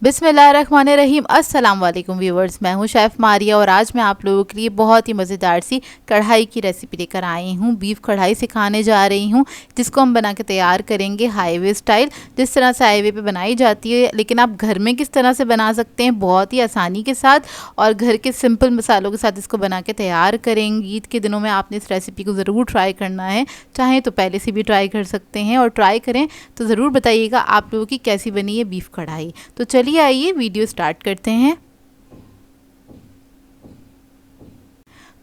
बिस्मिल्लाहिर्रहमानिर्रहीम। अस्सलाम वालेकुम व्यूवर्स, मैं हूं शेफ़ मारिया और आज मैं आप लोगों के लिए बहुत ही मज़ेदार सी कढ़ाई की रेसिपी लेकर आई हूं। बीफ कढ़ाई सिखाने जा रही हूं जिसको हम बना के तैयार करेंगे हाईवे स्टाइल, जिस तरह से हाईवे पे बनाई जाती है। लेकिन आप घर में किस तरह से बना सकते हैं बहुत ही आसानी के साथ और घर के सिंपल मसालों के साथ इसको बना के तैयार करेंगे। ईद के दिनों में आपने इस रेसिपी को ज़रूर ट्राई करना है, चाहें तो पहले से भी ट्राई कर सकते हैं और ट्राई करें तो ज़रूर बताइएगा आप लोगों की कैसी बनी है बीफ कढ़ाई। तो चलिए आइए वीडियो स्टार्ट करते हैं।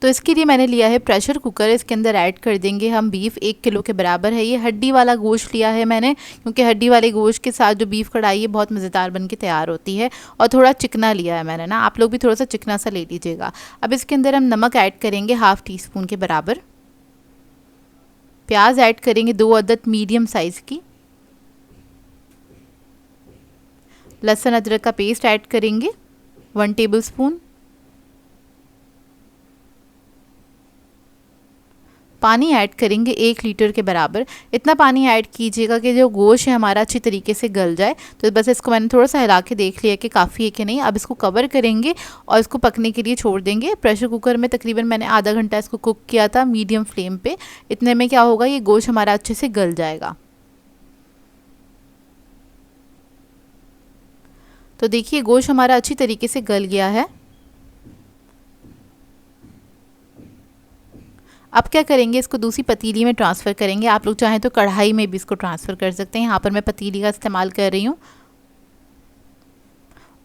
तो इसके लिए मैंने लिया है प्रेशर कुकर। इसके अंदर ऐड कर देंगे हम बीफ, 1 किलो के बराबर है। ये हड्डी वाला गोश्त लिया है मैंने, क्योंकि हड्डी वाले गोश्त के साथ जो बीफ कढ़ाई है बहुत मज़ेदार बन के तैयार होती है। और थोड़ा चिकना लिया है मैंने ना, आप लोग भी थोड़ा सा चिकना सा ले लीजिएगा। अब इसके अंदर हम नमक ऐड करेंगे 1/2 टीस्पून के बराबर। प्याज ऐड करेंगे 2 अदद मीडियम साइज़ की। लहसुन अदरक का पेस्ट ऐड करेंगे 1 टेबलस्पून। पानी ऐड करेंगे 1 लीटर के बराबर। इतना पानी ऐड कीजिएगा कि जो गोश्त है हमारा अच्छी तरीके से गल जाए। तो बस इसको मैंने थोड़ा सा हिला के देख लिया कि काफ़ी है कि नहीं। अब इसको कवर करेंगे और इसको पकने के लिए छोड़ देंगे। प्रेशर कुकर में तकरीबन मैंने आधा घंटा इसको कुक किया था मीडियम फ्लेम पे। इतने में क्या होगा, ये गोश्त हमारा अच्छे से गल जाएगा। तो देखिए गोश्त हमारा अच्छी तरीके से गल गया है। अब क्या करेंगे, इसको दूसरी पतीली में ट्रांसफ़र करेंगे। आप लोग चाहें तो कढ़ाई में भी इसको ट्रांसफ़र कर सकते हैं। यहाँ पर मैं पतीली का इस्तेमाल कर रही हूँ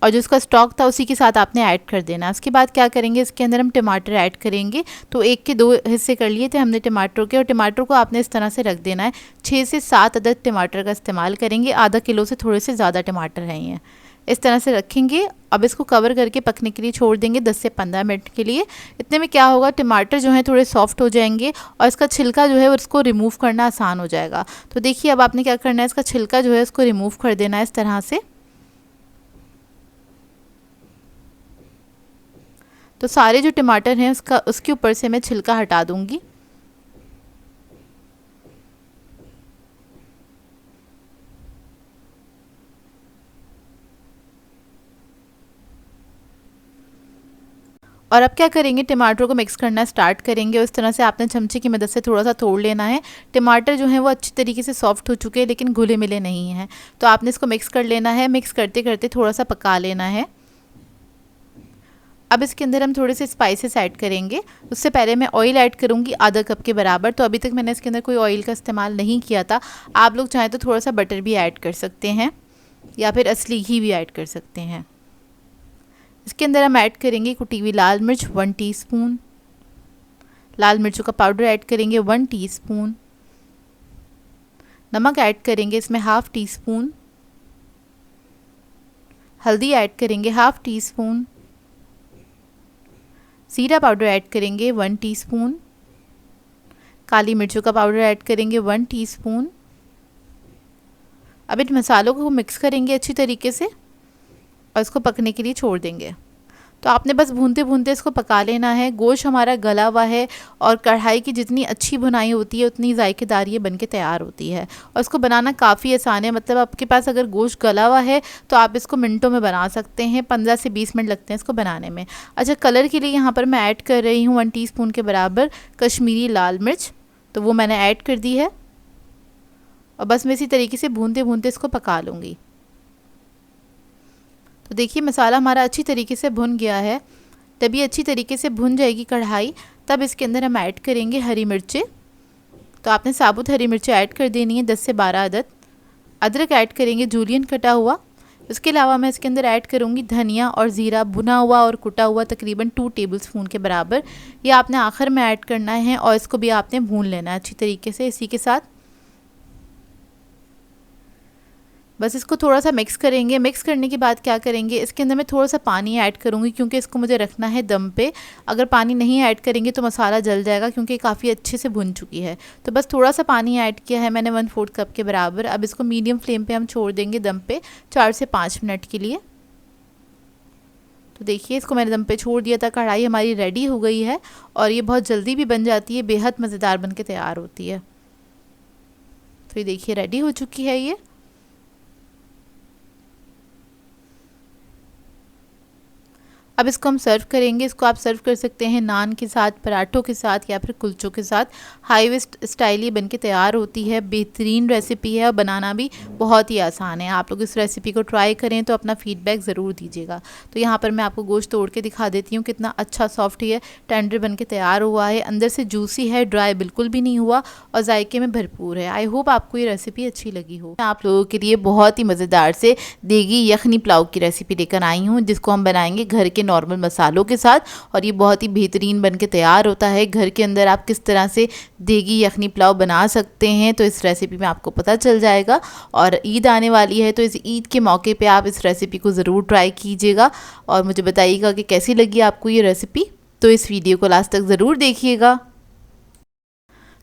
और जो इसका स्टॉक था उसी के साथ आपने ऐड कर देना। उसके बाद क्या करेंगे, इसके अंदर हम टमाटर ऐड करेंगे। तो 1 के 2 हिस्से कर लिए थे हमने टमाटर के, और टमाटर को आपने इस तरह से रख देना है। 6 से 7 अदद टमाटर का इस्तेमाल करेंगे। आधा किलो से थोड़े से ज़्यादा टमाटर हैं ये, इस तरह से रखेंगे। अब इसको कवर करके पकने के लिए छोड़ देंगे 10 से 15 मिनट के लिए। इतने में क्या होगा, टमाटर जो है थोड़े सॉफ्ट हो जाएंगे और इसका छिलका जो है उसको रिमूव करना आसान हो जाएगा। तो देखिए अब आपने क्या करना है, इसका छिलका जो है उसको रिमूव कर देना है इस तरह से। तो सारे जो टमाटर हैं उसके ऊपर से मैं छिलका हटा दूंगी। और अब क्या करेंगे, टमाटर को मिक्स करना स्टार्ट करेंगे। उस तरह से आपने चमचे की मदद से थोड़ा सा तोड़ लेना है। टमाटर जो है वो अच्छी तरीके से सॉफ्ट हो चुके हैं लेकिन घुले मिले नहीं हैं। तो आपने इसको मिक्स कर लेना है। मिक्स करते करते थोड़ा सा पका लेना है। अब इसके अंदर हम थोड़े से स्पाइसेस ऐड करेंगे। उससे पहले मैं ऑयल ऐड करूँगी आधा कप के बराबर। तो अभी तक मैंने इसके अंदर कोई ऑयल का इस्तेमाल नहीं किया था। आप लोग चाहें तो थोड़ा सा बटर भी ऐड कर सकते हैं या फिर असली घी भी ऐड कर सकते हैं। इसके अंदर हम ऐड करेंगे कुटी हुई लाल मिर्च 1 टीस्पून। लाल मिर्चों का पाउडर ऐड करेंगे 1 टीस्पून। नमक ऐड करेंगे इसमें 1/2 टीस्पून। हल्दी ऐड करेंगे 1/2 टीस्पून। जीरा पाउडर ऐड करेंगे 1 टीस्पून। काली मिर्चों का पाउडर ऐड करेंगे 1 टीस्पून। अब इन मसालों को मिक्स करेंगे अच्छी तरीके से और इसको पकने के लिए छोड़ देंगे। तो आपने बस भूनते भूनते इसको पका लेना है। गोश्त हमारा गला हुआ है और कढ़ाई की जितनी अच्छी भुनाई होती है उतनी जायकेदार ये बन के तैयार होती है। और इसको बनाना काफ़ी आसान है। मतलब आपके पास अगर गोश्त गला हुआ है तो आप इसको मिनटों में बना सकते हैं। 15 से 20 मिनट लगते हैं इसको बनाने में। अच्छा, कलर के लिए यहाँ पर मैं ऐड कर रही हूँ 1 टीस्पून के बराबर कश्मीरी लाल मिर्च। तो वो मैंने ऐड कर दी है और बस मैं इसी तरीके से भूनते भूनते इसको पका लूँगी। तो देखिए मसाला हमारा अच्छी तरीके से भुन गया है। जब ये अच्छी तरीके से भुन जाएगी कढ़ाई, तब इसके अंदर हम ऐड करेंगे हरी मिर्चें। तो आपने साबुत हरी मिर्चें ऐड कर देनी है 10 से 12 अदद। अदरक ऐड करेंगे जूलियन कटा हुआ। इसके अलावा मैं इसके अंदर ऐड करूँगी धनिया और ज़ीरा भुना हुआ और कुटा हुआ तकरीबन 2 टेबलस्पून के बराबर। ये आपने आखिर में ऐड करना है और इसको भी आपने भून लेना है अच्छी तरीके से इसी के साथ। बस इसको थोड़ा सा मिक्स करेंगे। मिक्स करने के बाद क्या करेंगे, इसके अंदर मैं थोड़ा सा पानी ऐड करूँगी क्योंकि इसको मुझे रखना है दम पे। अगर पानी नहीं ऐड करेंगे तो मसाला जल जाएगा क्योंकि काफ़ी अच्छे से भुन चुकी है। तो बस थोड़ा सा पानी ऐड किया है मैंने 1/4 कप के बराबर। अब इसको मीडियम फ्लेम पे हम छोड़ देंगे दम पे 4 से 5 मिनट के लिए। तो देखिए इसको मैंने दम पे छोड़ दिया था। कढ़ाई हमारी रेडी हो गई है और ये बहुत जल्दी भी बन जाती है, बेहद मज़ेदार बन के तैयार होती है। तो ये देखिए रेडी हो चुकी है ये। अब इसको हम सर्व करेंगे। इसको आप सर्व कर सकते हैं नान के साथ, पराठों के साथ या फिर कुलचों के साथ। हाईवे स्टाइल ये बनके तैयार होती है। बेहतरीन रेसिपी है और बनाना भी बहुत ही आसान है। आप लोग इस रेसिपी को ट्राई करें तो अपना फीडबैक ज़रूर दीजिएगा। तो यहाँ पर मैं आपको गोश्त तोड़ के दिखा देती हूँ कितना अच्छा सॉफ्ट है, टेंडर बन के तैयार हुआ है, अंदर से जूसी है, ड्राई बिल्कुल भी नहीं हुआ और जायके में भरपूर है। आई होप आपको ये रेसिपी अच्छी लगी हो। मैं आप लोगों के लिए बहुत ही मज़ेदार से देगी यखनी पुलाव की रेसिपी लेकर आई हूँ, जिसको हम बनाएंगे घर के नॉर्मल मसालों के साथ और ये बहुत ही बेहतरीन बन के तैयार होता है। घर के अंदर आप किस तरह से देगी यखनी पुलाव बना सकते हैं तो इस रेसिपी में आपको पता चल जाएगा। और ईद आने वाली है तो इस ईद के मौके पे आप इस रेसिपी को ज़रूर ट्राई कीजिएगा और मुझे बताइएगा कि कैसी लगी आपको ये रेसिपी। तो इस वीडियो को लास्ट तक ज़रूर देखिएगा।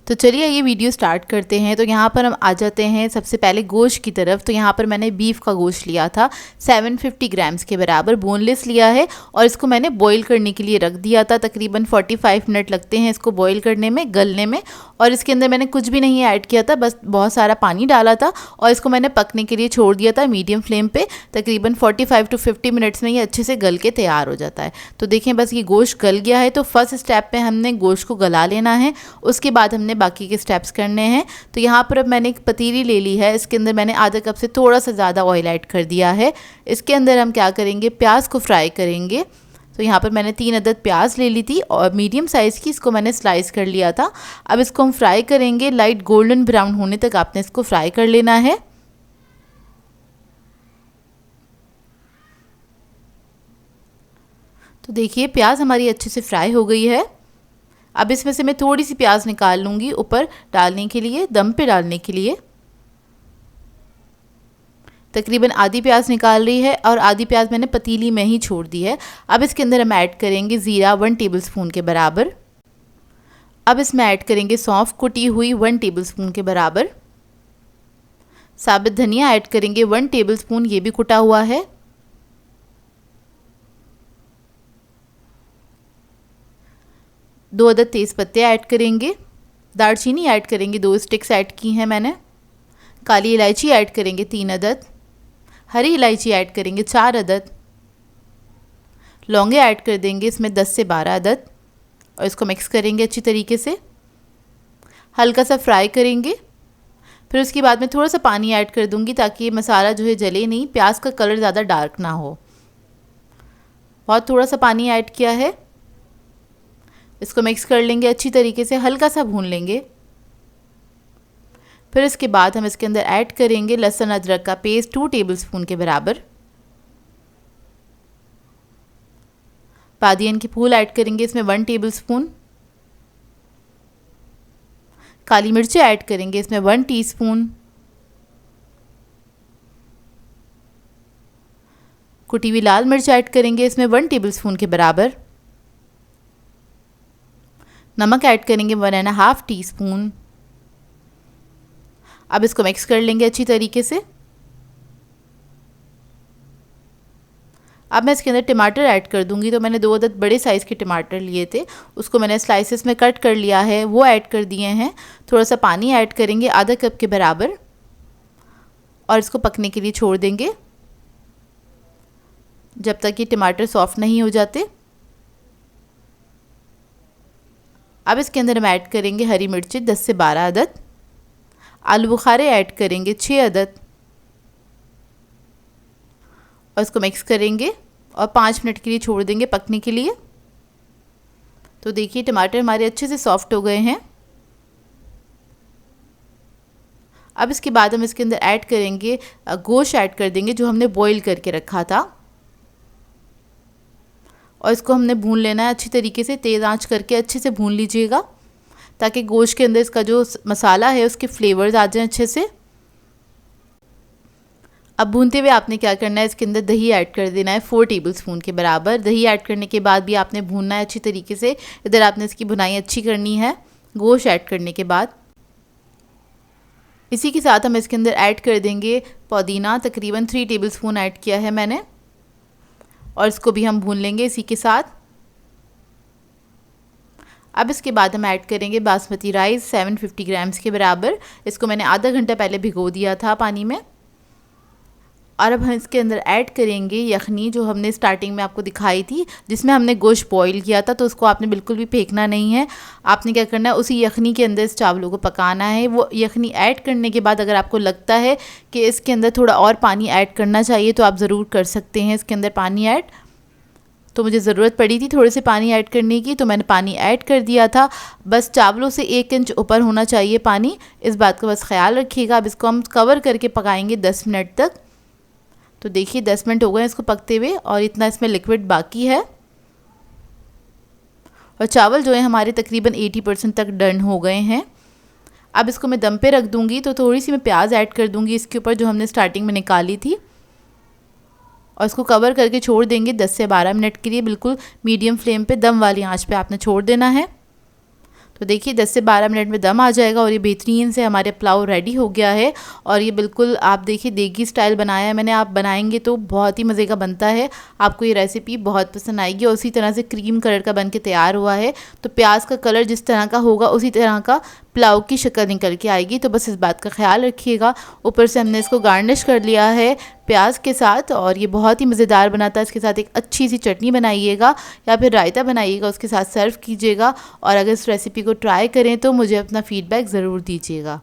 तो चलिए ये वीडियो स्टार्ट करते हैं। तो यहाँ पर हम आ जाते हैं सबसे पहले गोश्त की तरफ। तो यहाँ पर मैंने बीफ का गोश्त लिया था 750 ग्राम्स के बराबर, बोनलेस लिया है और इसको मैंने बॉईल करने के लिए रख दिया था। तकरीबन 45 मिनट लगते हैं इसको बॉईल करने में, गलने में। और इसके अंदर मैंने कुछ भी नहीं ऐड किया था, बस बहुत सारा पानी डाला था और इसको मैंने पकने के लिए छोड़ दिया था मीडियम फ्लेम पे। तकरीबन 45 टू 50 मिनट्स में ये अच्छे से गल के तैयार हो जाता है। तो देखें बस ये गोश्त गल गया है। तो फर्स्ट स्टेप पे हमने गोश्त को गला लेना है, उसके बाद हमने बाकी के स्टेप्स करने हैं। तो यहाँ पर अब मैंने एक पतीली ले ली है, इसके अंदर मैंने आधा कप से थोड़ा सा ज़्यादा ऑयल ऐड कर दिया है। इसके अंदर हम क्या करेंगे, प्याज को फ्राई करेंगे। तो यहाँ पर मैंने 3 अदद प्याज ले ली थी और मीडियम साइज़ की, इसको मैंने स्लाइस कर लिया था। अब इसको हम फ्राई करेंगे, लाइट गोल्डन ब्राउन होने तक आपने इसको फ्राई कर लेना है। तो देखिए प्याज हमारी अच्छे से फ्राई हो गई है। अब इसमें से मैं थोड़ी सी प्याज निकाल लूँगी ऊपर डालने के लिए, दम पे डालने के लिए। तकरीबन आधी प्याज निकाल रही है और आधी प्याज मैंने पतीली में ही छोड़ दी है। अब इसके अंदर हम ऐड करेंगे ज़ीरा 1 टेबलस्पून के बराबर। अब इसमें ऐड करेंगे सौंफ कुटी हुई 1 टेबलस्पून के बराबर। साबुत धनिया ऐड करेंगे 1 टेबलस्पून, ये भी कुटा हुआ है। दो अदद तेज़ पत्ते ऐड करेंगे। दालचीनी ऐड करेंगे, 2 स्टिक्स ऐड की हैं मैंने। काली इलायची ऐड करेंगे 3 अदद। हरी इलायची ऐड करेंगे 4 अदद। लौंगे ऐड कर देंगे इसमें 10 से 12 अदद और इसको मिक्स करेंगे अच्छी तरीके से, हल्का सा फ्राई करेंगे। फिर उसके बाद में थोड़ा सा पानी ऐड कर दूंगी ताकि ये मसाला जो है जले नहीं, प्याज का कलर ज़्यादा डार्क ना हो। बहुत थोड़ा सा पानी ऐड किया है। इसको मिक्स कर लेंगे अच्छी तरीके से, हल्का सा भून लेंगे। फिर इसके बाद हम इसके अंदर ऐड करेंगे लहसुन अदरक का पेस्ट 2 टेबलस्पून के बराबर। बादियन के फूल ऐड करेंगे इसमें 1 टेबलस्पून। काली मिर्ची ऐड करेंगे इसमें 1 टीस्पून। कुटी हुई लाल मिर्च ऐड करेंगे इसमें 1 टेबलस्पून के बराबर। नमक ऐड करेंगे 1.5 टीस्पून। अब इसको मिक्स कर लेंगे अच्छी तरीके से। अब मैं इसके अंदर टमाटर ऐड कर दूंगी। तो मैंने 2 अदद बड़े साइज़ के टमाटर लिए थे, उसको मैंने स्लाइसेस में कट कर लिया है, वो ऐड कर दिए हैं। थोड़ा सा पानी ऐड करेंगे आधा कप के बराबर और इसको पकने के लिए छोड़ देंगे जब तक ये टमाटर सॉफ्ट नहीं हो जाते। अब इसके अंदर हम ऐड करेंगे हरी मिर्ची 10 से 12 अदद। आलू बुखारे ऐड करेंगे 6 अदद और इसको मिक्स करेंगे और 5 मिनट के लिए छोड़ देंगे पकने के लिए। तो देखिए टमाटर हमारे अच्छे से सॉफ्ट हो गए हैं। अब इसके बाद हम इसके अंदर ऐड करेंगे गोश्त ऐड कर देंगे जो हमने बॉईल करके रखा था और इसको हमने भून लेना है अच्छी तरीके से, तेज़ आंच करके अच्छे से भून लीजिएगा ताकि गोश्त के अंदर इसका जो मसाला है उसके फ्लेवर्स आ जाएं अच्छे से। अब भूनते हुए आपने क्या करना है, इसके अंदर दही ऐड कर देना है 4 टेबलस्पून के बराबर। दही ऐड करने के बाद भी आपने भूनना है अच्छी तरीके से। इधर आपने इसकी भुनाई अच्छी करनी है गोश्त ऐड करने के बाद। इसी के साथ हम इसके अंदर ऐड कर देंगे पुदीना, तकरीबन 3 टेबलस्पून ऐड किया है मैंने और इसको भी हम भून लेंगे इसी के साथ। अब इसके बाद हम ऐड करेंगे बासमती राइस 750 ग्राम्स के बराबर। इसको मैंने आधा घंटा पहले भिगो दिया था पानी में और अब हम इसके अंदर ऐड करेंगे यखनी, जो हमने स्टार्टिंग में आपको दिखाई थी, जिसमें हमने गोश्त बॉईल किया था। तो उसको आपने बिल्कुल भी फेंकना नहीं है। आपने क्या करना है, उसी यखनी के अंदर इस चावलों को पकाना है। वो यखनी ऐड करने के बाद अगर आपको लगता है कि इसके अंदर थोड़ा और पानी ऐड करना चाहिए तो आप ज़रूर कर सकते हैं इसके अंदर पानी ऐड। तो मुझे ज़रूरत पड़ी थी थोड़े से पानी ऐड करने की, तो मैंने पानी ऐड कर दिया था। बस चावलों से 1 इंच ऊपर होना चाहिए पानी, इस बात का बस ख्याल रखिएगा। अब इसको हम कवर करके पकाएंगे 10 मिनट तक। तो देखिए 10 मिनट हो गए इसको पकते हुए और इतना इसमें लिक्विड बाकी है। और चावल जो है हमारे तकरीबन 80% तक डन हो गए हैं। अब इसको मैं दम पे रख दूंगी। तो थोड़ी सी मैं प्याज ऐड कर दूंगी इसके ऊपर, जो हमने स्टार्टिंग में निकाली थी, और इसको कवर करके छोड़ देंगे 10 से 12 मिनट के लिए। बिल्कुल मीडियम फ्लेम पे दम वाली आंच पे आपने छोड़ देना है। तो देखिए 10 से 12 मिनट में दम आ जाएगा और ये बेहतरीन से हमारे पुलाव रेडी हो गया है। और ये बिल्कुल आप देखिए देगी स्टाइल बनाया है मैंने। आप बनाएंगे तो बहुत ही मज़े का बनता है। आपको ये रेसिपी बहुत पसंद आएगी। और उसी तरह से क्रीम कलर का बन के तैयार हुआ है। तो प्याज का कलर जिस तरह का होगा उसी तरह का पुलाव की शक्ल निकल के आएगी। तो बस इस बात का ख्याल रखिएगा। ऊपर से हमने इसको गार्निश कर लिया है प्याज के साथ और ये बहुत ही मज़ेदार बनाता है। इसके साथ एक अच्छी सी चटनी बनाइएगा या फिर रायता बनाइएगा, उसके साथ सर्व कीजिएगा। और अगर इस रेसिपी को ट्राई करें तो मुझे अपना फ़ीडबैक ज़रूर दीजिएगा।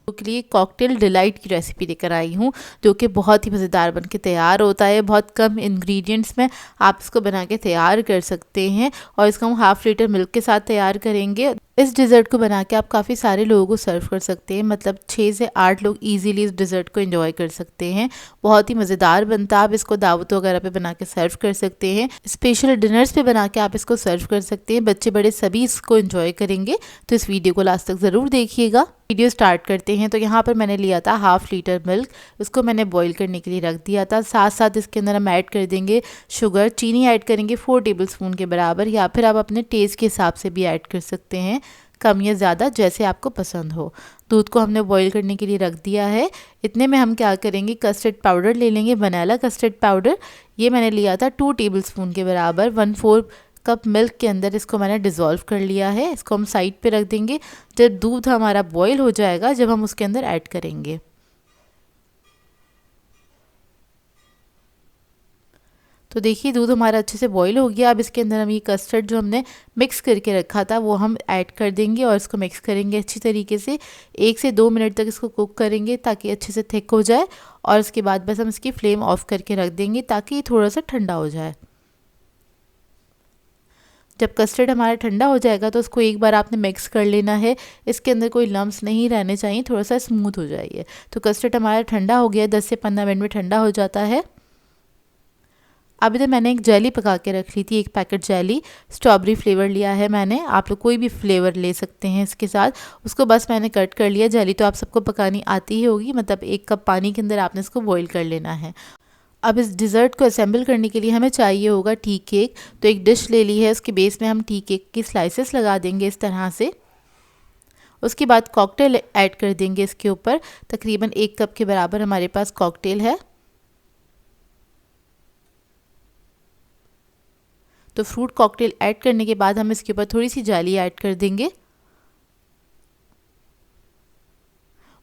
के लिए कॉकटेल डिलाइट की रेसिपी लेकर आई हूँ, जो कि बहुत ही मज़ेदार बन के तैयार होता है। बहुत कम इंग्रेडिएंट्स में आप इसको बना के तैयार कर सकते हैं। और इसको हम 1/2 लीटर मिल्क के साथ तैयार करेंगे। इस डिज़र्ट को बना के आप काफ़ी सारे लोगों को सर्व कर सकते हैं। मतलब 6 से 8 लोग इजीली इस डिज़र्ट को एंजॉय कर सकते हैं। बहुत ही मज़ेदार बनता है। आप इसको दावत वगैरह पे बना के सर्व कर सकते हैं। स्पेशल डिनर्स पे बना के आप इसको सर्व कर सकते हैं। बच्चे बड़े सभी इसको एंजॉय करेंगे। तो इस वीडियो को लास्ट तक ज़रूर देखिएगा। वीडियो स्टार्ट करते हैं। तो यहाँ पर मैंने लिया था 1/2 लीटर मिल्क, इसको मैंने बॉईल करने के लिए रख दिया था। साथ साथ इसके अंदर हम ऐड कर देंगे शुगर, चीनी ऐड करेंगे 4 टेबलस्पून के बराबर, या फिर आप अपने टेस्ट के हिसाब से भी ऐड कर सकते हैं, कम या ज़्यादा जैसे आपको पसंद हो। दूध को हमने बॉईल करने के लिए रख दिया है। इतने में हम क्या करेंगे, कस्टर्ड पाउडर ले लेंगे, वनीला कस्टर्ड पाउडर। ये मैंने लिया था 2 टेबलस्पून के बराबर। 1/4 कप मिल्क के अंदर इसको मैंने डिज़ोल्व कर लिया है। इसको हम साइड पे रख देंगे। जब दूध हमारा बॉईल हो जाएगा, जब हम उसके अंदर ऐड करेंगे। तो देखिए दूध हमारा अच्छे से बॉईल हो गया। अब इसके अंदर हम ये कस्टर्ड जो हमने मिक्स करके रखा था वो हम ऐड कर देंगे और इसको मिक्स करेंगे अच्छी तरीके से। 1 से 2 मिनट तक इसको कुक करेंगे ताकि अच्छे से थिक हो जाए। और उसके बाद बस हम इसकी फ्लेम ऑफ करके रख देंगे ताकि ये थोड़ा सा ठंडा हो जाए। जब कस्टर्ड हमारा ठंडा हो जाएगा तो उसको एक बार आपने मिक्स कर लेना है। इसके अंदर कोई लम्स नहीं रहने चाहिए, थोड़ा सा स्मूथ हो जाइए। तो कस्टर्ड हमारा ठंडा हो गया, 10 से 15 मिनट में ठंडा हो जाता है। अभी तो मैंने एक जेली पका के रख ली थी, 1 पैकेट जेली, स्ट्रॉबेरी फ्लेवर लिया है मैंने। आप लोग कोई भी फ्लेवर ले सकते हैं इसके साथ। उसको बस मैंने कट कर लिया। जेली तो आप सबको पकानी आती ही होगी, मतलब 1 कप पानी के अंदर आपने इसको बॉईल कर लेना है। अब इस डिज़र्ट को असेंबल करने के लिए हमें चाहिए होगा टी केक। तो एक डिश ले ली है, उसके बेस में हम टी केक की स्लाइसेस लगा देंगे इस तरह से। उसके बाद कॉकटेल ऐड कर देंगे इसके ऊपर। तकरीबन 1 कप के बराबर हमारे पास कॉकटेल है। तो फ्रूट कॉकटेल ऐड करने के बाद हम इसके ऊपर थोड़ी सी जेली ऐड कर देंगे।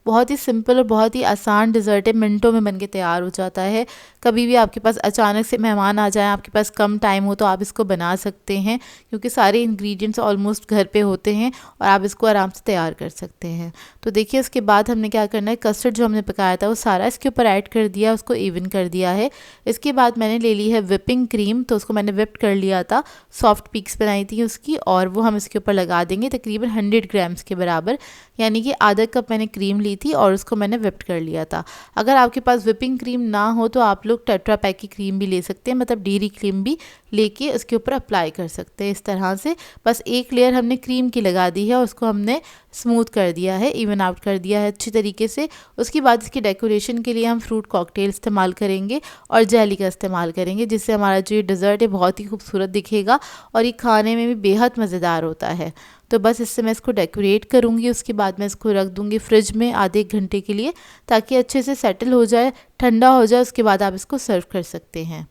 बहुत ही सिंपल और बहुत ही आसान डिज़र्ट है, मिनटों में बनके तैयार हो जाता है। कभी भी आपके पास अचानक से मेहमान आ जाएं, आपके पास कम टाइम हो, तो आप इसको बना सकते हैं क्योंकि सारे इंग्रेडिएंट्स ऑलमोस्ट घर पे होते हैं और आप इसको आराम से तैयार कर सकते हैं। तो देखिए इसके बाद हमने क्या करना है, कस्टर्ड जो हमने पकाया था वो सारा इसके ऊपर ऐड कर दिया, उसको इवन कर दिया है। इसके बाद मैंने ले ली है विपिंग क्रीम, तो उसको मैंने विप्ड कर लिया था, सॉफ्ट पीक्स बनाई थी उसकी, और वो हम इसके ऊपर लगा देंगे तकरीबन 100 ग्राम्स के बराबर, यानी कि आधा कप मैंने क्रीम ली थी और उसको मैंने विप्ड कर लिया था। अगर आपके पास विपिंग क्रीम ना हो तो आप लोग टेट्रा पैक की क्रीम भी ले सकते हैं, मतलब डेयरी क्रीम भी लेके इसके ऊपर अप्लाई कर सकते हैं इस तरह से। बस एक लेयर हमने क्रीम की लगा दी है और उसको हमने स्मूथ कर दिया है, इवन आउट कर दिया है अच्छी तरीके से। उसके बाद इसकी डेकोरेशन के लिए हम फ्रूट कॉकटेल इस्तेमाल करेंगे और जेली का इस्तेमाल करेंगे, जिससे हमारा जो ये डिज़र्ट है बहुत ही खूबसूरत दिखेगा और ये खाने में भी बेहद मज़ेदार होता है। तो बस इससे मैं इसको डेकोरेट करूँगी। उसके बाद मैं इसको रख दूँगी फ्रिज में आधे 1 घंटे के लिए ताकि अच्छे से सेटल हो जाए, ठंडा हो जाए। उसके बाद आप इसको सर्व कर सकते हैं।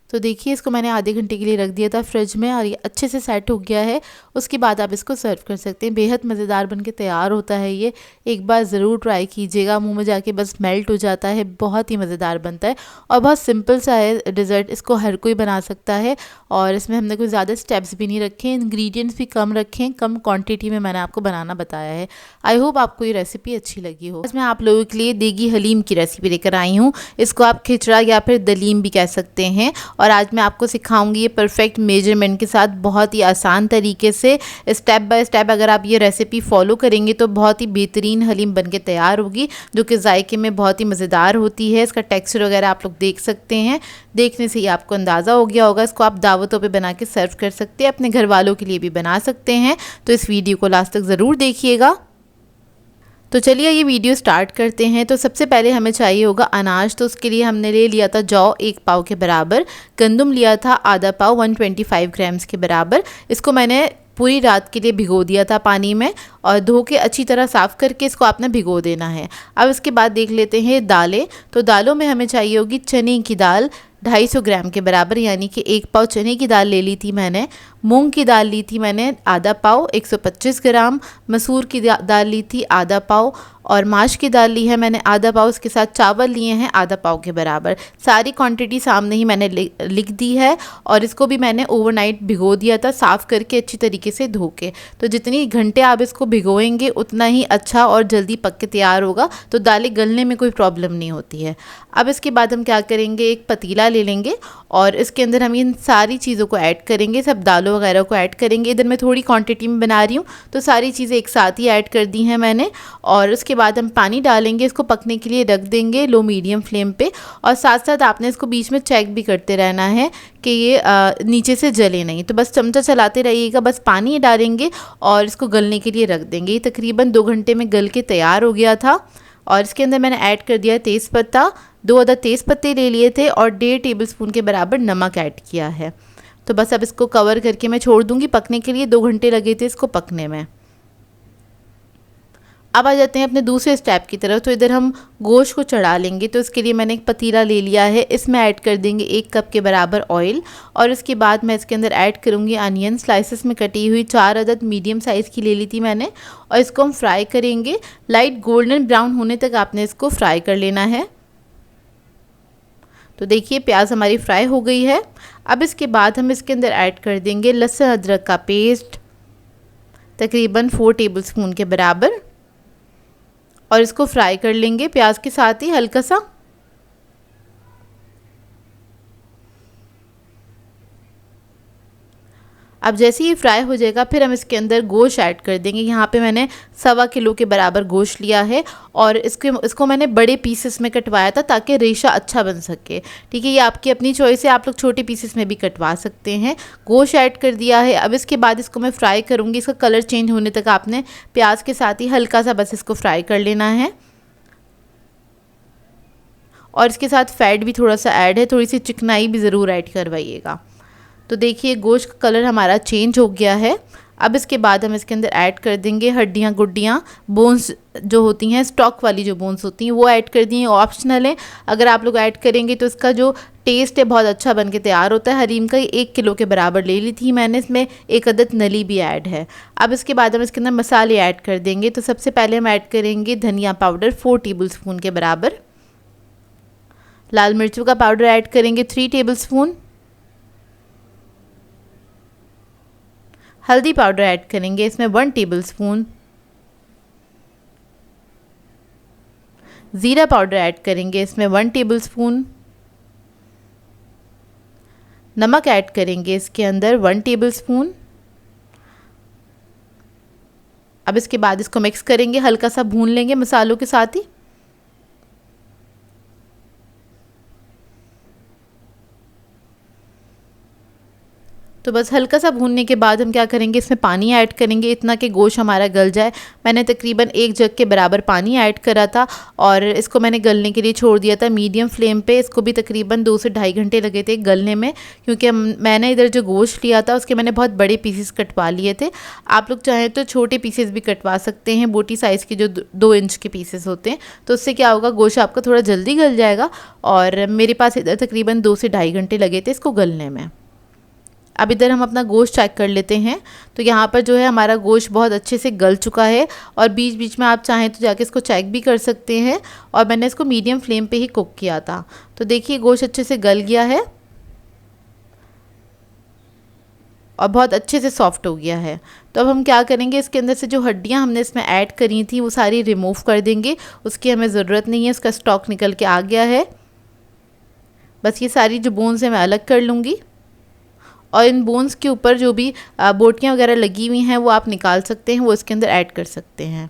तो देखिए इसको मैंने आधे घंटे के लिए रख दिया था फ्रिज में और ये अच्छे से सेट हो गया है। उसके बाद आप इसको सर्व कर सकते हैं। बेहद मज़ेदार बनके तैयार होता है ये। एक बार ज़रूर ट्राई कीजिएगा, मुंह में जाके बस मेल्ट हो जाता है। बहुत ही मज़ेदार बनता है और बहुत सिंपल सा है डिज़र्ट। इसको हर कोई बना सकता है और इसमें हमने कोई ज़्यादा स्टेप्स भी नहीं रखे, इंग्रेडिएंट्स भी कम रखे, कम क्वान्टिटी में मैंने आपको बनाना बताया है। आई होप आपको ये रेसिपी अच्छी लगी हो। आज मैं आप लोगों के लिए देगी हलीम की रेसिपी लेकर आई हूँ। इसको आप खिचड़ा या फिर दलीम भी कह सकते हैं। और आज मैं आपको सिखाऊंगी ये परफेक्ट मेजरमेंट के साथ बहुत ही आसान तरीके से, स्टेप बाय स्टेप अगर आप ये रेसिपी फॉलो करेंगे तो बहुत ही बेहतरीन हलीम बनके तैयार होगी, जो कि जायके में बहुत ही मज़ेदार होती है। इसका टेक्सचर वगैरह आप लोग देख सकते हैं, देखने से ही आपको अंदाज़ा हो गया होगा। इसको आप दावतों पे बना के सर्व कर सकते हैं, अपने घर वालों के लिए भी बना सकते हैं। तो इस वीडियो को लास्ट तक ज़रूर देखिएगा। तो चलिए ये वीडियो स्टार्ट करते हैं। तो सबसे पहले हमें चाहिए होगा अनाज। तो उसके लिए हमने ले लिया था जौ 1 पाव के बराबर, गंदम लिया था आधा पाव 125 ग्राम्स के बराबर। इसको मैंने पूरी रात के लिए भिगो दिया था पानी में और धो के अच्छी तरह साफ़ करके इसको आपने भिगो देना है। अब इसके बाद देख लेते हैं दालें। तो दालों में हमें चाहिए होगी चने की दाल 250 ग्राम के बराबर, यानी कि 1 पाव चने की दाल ले ली थी मैंने। मूंग की दाल ली थी मैंने आधा पाव 125 ग्राम। मसूर की दाल ली थी आधा पाव और माश की दाल ली है मैंने आधा पाव। उसके साथ चावल लिए हैं आधा पाव के बराबर। सारी क्वांटिटी सामने ही मैंने लिख दी है और इसको भी मैंने ओवरनाइट भिगो दिया था, साफ़ करके अच्छी तरीके से धो के। तो जितनी घंटे आप इसको भिगोएंगे उतना ही अच्छा और जल्दी पक के तैयार होगा, तो दालें गलने में कोई प्रॉब्लम नहीं होती है। अब इसके बाद हम क्या करेंगे, एक पतीला ले लेंगे और इसके अंदर हम इन सारी चीज़ों को ऐड करेंगे, सब दालों वगैरह को ऐड करेंगे। इधर मैं थोड़ी क्वांटिटी में बना रही हूँ तो सारी चीज़ें एक साथ ही ऐड कर दी हैं मैंने। और उसके बाद हम पानी डालेंगे, इसको पकने के लिए रख देंगे लो मीडियम फ्लेम पे। और साथ साथ आपने इसको बीच में चेक भी करते रहना है कि ये नीचे से जले नहीं। तो बस चमचा चलाते रहिएगा। बस पानी डालेंगे और इसको गलने के लिए रख देंगे। ये तकरीबन 2 घंटे में गल के तैयार हो गया था। और इसके अंदर मैंने ऐड कर दिया तेज़पत्ता, 2 अदद तेज़पत्ते ले लिए थे और 1.5 टेबलस्पून के बराबर नमक ऐड किया है। तो बस अब इसको कवर करके मैं छोड़ दूंगी पकने के लिए। 2 घंटे लगे थे इसको पकने में। अब आ जाते हैं अपने दूसरे स्टेप की तरफ। तो इधर हम गोश्त को चढ़ा लेंगे। तो इसके लिए मैंने एक पतीला ले लिया है, इसमें ऐड कर देंगे 1 कप के बराबर ऑयल। और इसके बाद मैं इसके अंदर ऐड करूँगी अनियन, स्लाइसेस में कटी हुई 4 अदद मीडियम साइज़ की ले ली थी मैंने। और इसको हम फ्राई करेंगे, लाइट गोल्डन ब्राउन होने तक आपने इसको फ्राई कर लेना है। तो देखिए प्याज हमारी फ्राई हो गई है। अब इसके बाद हम इसके अंदर ऐड कर देंगे लहसुन अदरक का पेस्ट, तकरीबन 4 टेबलस्पून के बराबर। और इसको फ्राई कर लेंगे प्याज के साथ ही हल्का सा। अब जैसे ही फ्राई हो जाएगा फिर हम इसके अंदर गोश्त ऐड कर देंगे। यहाँ पे मैंने 1.25 किलो के बराबर गोश्त लिया है और इसको मैंने बड़े पीसेस में कटवाया था ताकि रेशा अच्छा बन सके। ठीक है, ये आपकी अपनी चॉइस है, आप लोग छोटे पीसेस में भी कटवा सकते हैं। गोश्त ऐड कर दिया है। अब इसके बाद इसको मैं फ्राई करूँगी। इसका कलर चेंज होने तक आपने प्याज के साथ ही हल्का सा बस इसको फ्राई कर लेना है। और इसके साथ फैट भी थोड़ा सा ऐड है, थोड़ी सी चिकनाई भी ज़रूर ऐड करवाइएगा। तो देखिए गोश्त का कलर हमारा चेंज हो गया है। अब इसके बाद हम इसके अंदर ऐड कर देंगे हड्डियाँ गुड्डियाँ, बोन्स जो होती हैं, स्टॉक वाली जो बोन्स होती हैं वो ऐड कर दी हैं, ऑप्शनल है। अगर आप लोग ऐड करेंगे तो इसका जो टेस्ट है बहुत अच्छा बन के तैयार होता है। हलीम का 1 किलो के बराबर ले ली थी मैंने, इसमें 1 अदद नली भी ऐड है। अब इसके बाद हम इसके अंदर मसाले ऐड कर देंगे। तो सबसे पहले हम ऐड करेंगे धनिया पाउडर 4 टेबलस्पून के बराबर। लाल मिर्चों का पाउडर ऐड करेंगे 3 टेबलस्पून। हल्दी पाउडर ऐड करेंगे इसमें 1 टेबलस्पून। ज़ीरा पाउडर ऐड करेंगे इसमें 1 टेबलस्पून। नमक ऐड करेंगे इसके अंदर 1 टेबलस्पून। अब इसके बाद इसको मिक्स करेंगे, हल्का सा भून लेंगे मसालों के साथ ही। तो बस हल्का सा भूनने के बाद हम क्या करेंगे, इसमें पानी ऐड करेंगे इतना कि गोश्त हमारा गल जाए। मैंने तकरीबन 1 जग के बराबर पानी ऐड करा था और इसको मैंने गलने के लिए छोड़ दिया था मीडियम फ्लेम पे। इसको भी तकरीबन 2 से ढाई घंटे लगे थे गलने में, क्योंकि मैंने इधर जो गोश्त लिया था उसके मैंने बहुत बड़े पीसेस कटवा लिए थे। आप लोग चाहें तो छोटे पीसेस भी कटवा सकते हैं, बोटी साइज़ के जो 2 इंच के पीसेस होते हैं, तो उससे क्या होगा, गोश्त आपका थोड़ा जल्दी गल जाएगा। और मेरे पास इधर तकरीबन 2 से ढाई घंटे लगे थे इसको गलने में। अब इधर हम अपना गोश्त चेक कर लेते हैं। तो यहाँ पर जो है हमारा गोश्त बहुत अच्छे से गल चुका है और बीच बीच में आप चाहें तो जाके इसको चेक भी कर सकते हैं। और मैंने इसको मीडियम फ्लेम पे ही कुक किया था। तो देखिए गोश्त अच्छे से गल गया है और बहुत अच्छे से सॉफ्ट हो गया है। तो अब हम क्या करेंगे, इसके अंदर से जो हड्डियाँ हमने इसमें ऐड करी थी वो सारी रिमूव कर देंगे, उसकी हमें ज़रूरत नहीं है, उसका स्टॉक निकल के आ गया है। बस ये सारी जो बोन्स हैं मैं अलग कर लूँगी और इन बोन्स के ऊपर जो भी बोटियाँ वगैरह लगी हुई हैं वो आप निकाल सकते हैं, वो इसके अंदर ऐड कर सकते हैं।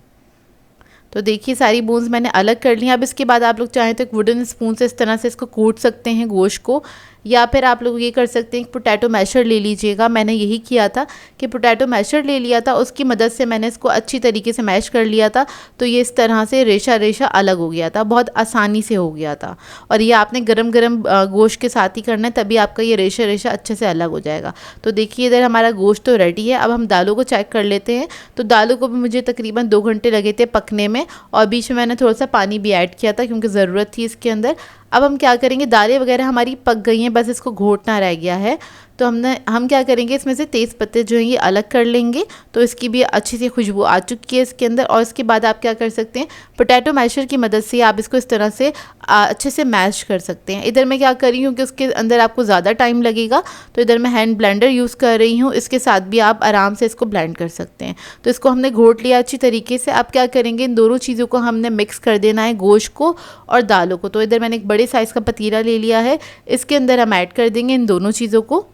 तो देखिए सारी बोन्स मैंने अलग कर ली। अब इसके बाद आप लोग चाहें तो एक वुडन स्पून से इस तरह से इसको कूट सकते हैं गोश्त को, या फिर आप लोग ये कर सकते हैं पोटैटो मैशर ले लीजिएगा। मैंने यही किया था कि पोटैटो मैशर ले लिया था, उसकी मदद से मैंने इसको अच्छी तरीके से मैश कर लिया था। तो ये इस तरह से रेशा रेशा अलग हो गया था, बहुत आसानी से हो गया था। और ये आपने गरम गरम गोश्त के साथ ही करना है, तभी आपका ये रेशा रेशा अच्छे से अलग हो जाएगा। तो देखिए इधर हमारा गोश्त तो रेडी है। अब हम दालों को चेक कर लेते हैं। तो दालों को भी मुझे तकरीबन 2 घंटे लगे थे पकने में और बीच में मैंने थोड़ा सा पानी भी ऐड किया था क्योंकि ज़रूरत थी इसके अंदर। अब हम क्या करेंगे, दालें वगैरह हमारी पक गई हैं, बस इसको घोटना रह गया है। तो हम क्या करेंगे, इसमें से तेज़ पत्ते जो हैं ये अलग कर लेंगे। तो इसकी भी अच्छी सी खुशबू आ चुकी है इसके अंदर। और इसके बाद आप क्या कर सकते हैं, पोटैटो मैशर की मदद से आप इसको इस तरह से अच्छे से मैश कर सकते हैं। इधर मैं क्या कर रही हूँ कि उसके अंदर आपको ज़्यादा टाइम लगेगा, तो इधर मैं हैंड ब्लेंडर यूज़ कर रही हूँ। इसके साथ भी आप आराम से इसको ब्लेंड कर सकते हैं। तो इसको हमने घोट लिया अच्छी तरीके से। अब क्या करेंगे, इन दोनों चीज़ों को हमने मिक्स कर देना है, गोश्त को और दालों को। तो इधर मैंने एक बड़े साइज़ का पतीला ले लिया है, इसके अंदर हम ऐड कर देंगे इन दोनों चीज़ों को।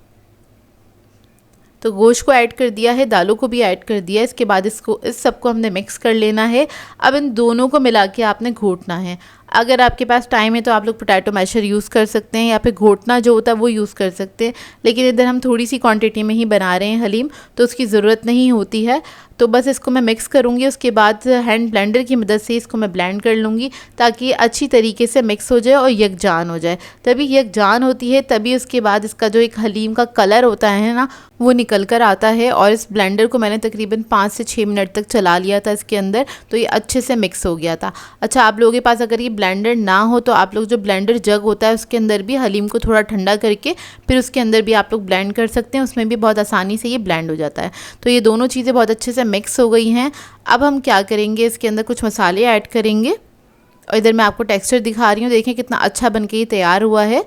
तो गोश्त को ऐड कर दिया है, दालों को भी ऐड कर दिया है। इसके बाद इस सबको हमने मिक्स कर लेना है। अब इन दोनों को मिला के आपने घोटना है। अगर आपके पास टाइम है तो आप लोग पोटैटो मैशर यूज़ कर सकते हैं या फिर घोटना जो होता है वो यूज़ कर सकते हैं, लेकिन इधर हम थोड़ी सी क्वांटिटी में ही बना रहे हैं हलीम, तो उसकी ज़रूरत नहीं होती है। तो बस इसको मैं मिक्स करूँगी, उसके बाद हैंड ब्लेंडर की मदद से इसको मैं ब्लेंड कर लूँगी ताकि ये अच्छी तरीके से मिक्स हो जाए और यकजान हो जाए। तभी यकजान होती है, तभी उसके बाद इसका जो एक हलीम का कलर होता है ना, वो निकल कर आता है। और इस ब्लेंडर को मैंने तकरीबन 5 से 6 मिनट तक चला लिया था इसके अंदर, तो ये अच्छे से मिक्स हो गया था। अच्छा, आप लोगों के पास अगर ये ब्लेंडर ना हो तो आप लोग जो ब्लेंडर जग होता है उसके अंदर भी हलीम को थोड़ा ठंडा करके फिर उसके अंदर भी आप लोग ब्लेंड कर सकते हैं, उसमें भी बहुत आसानी से ये ब्लेंड हो जाता है। तो ये दोनों चीज़ें बहुत अच्छे से मिक्स हो गई हैं। अब हम क्या करेंगे, इसके अंदर कुछ मसाले ऐड करेंगे और इधर मैं आपको टेक्सचर दिखा रही हूँ, देखें कितना अच्छा बन के ये तैयार हुआ है।